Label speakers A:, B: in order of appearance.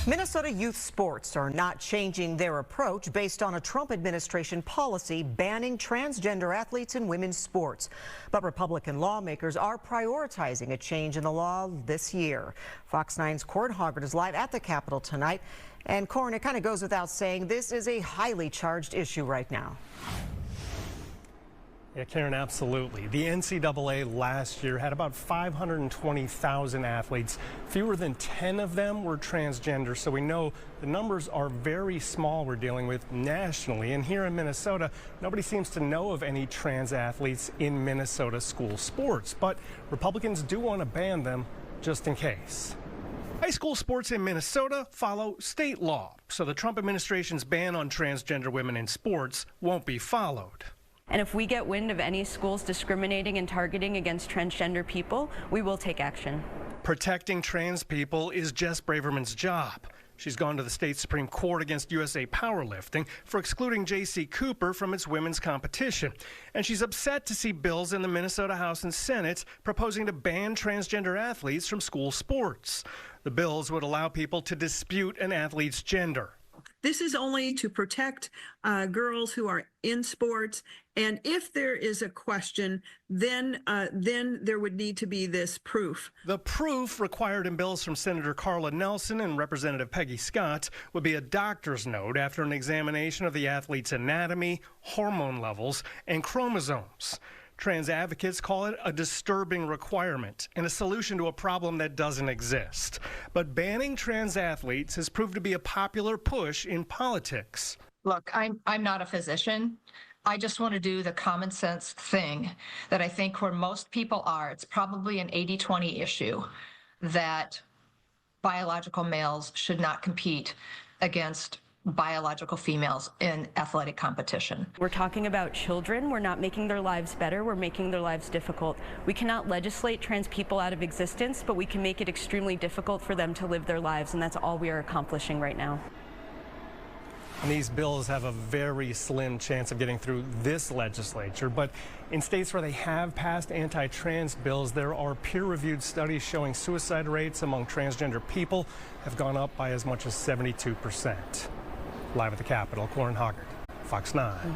A: Minnesota youth sports are not changing their approach based on a Trump administration policy banning transgender athletes in women's sports. But Republican lawmakers are prioritizing a change in the law this year. Fox 9's Corin Hoggard is live at the Capitol tonight. And Corin, it kind of goes without saying, this is a highly charged issue right now.
B: Yeah, Karen, absolutely. The NCAA last year had about 520,000 athletes. Fewer than 10 of them were transgender, so we know the numbers are very small we're dealing with nationally. And here in Minnesota, nobody seems to know of any trans athletes in Minnesota school sports. But Republicans do want to ban them just in case. High school sports in Minnesota follow state law, so the Trump administration's ban on transgender women in sports won't be followed.
C: And if we get wind of any schools discriminating and targeting against transgender people, we will take action.
B: Protecting trans people is Jess Braverman's job. She's gone to the state Supreme Court against USA Powerlifting for excluding J.C. Cooper from its women's competition. And she's upset to see bills in the Minnesota House and Senate proposing to ban transgender athletes from school sports. The bills would allow people to dispute an athlete's gender.
D: This is only to protect girls who are in sports, and if there is a question, then there would need to be this proof.
B: The proof required in bills from Senator Carla Nelson and Representative Peggy Scott would be a doctor's note after an examination of the athlete's anatomy, hormone levels, and chromosomes. Trans advocates call it a disturbing requirement and a solution to a problem that doesn't exist. But banning trans athletes has proved to be a popular push in politics.
E: Look, I'm not a physician. I just want to do the common sense thing that I think where most people are. It's probably an 80-20 issue that biological males should not compete against biological females in athletic competition.
C: We're talking about children. We're not making their lives better. We're making their lives difficult. We cannot legislate trans people out of existence, but we can make it extremely difficult for them to live their lives, and that's all we are accomplishing right now.
B: And these bills have a very slim chance of getting through this legislature, but in states where they have passed anti-trans bills, there are peer-reviewed studies showing suicide rates among transgender people have gone up by as much as 72%. Live at the Capitol, Corin Hoggard, Fox 9.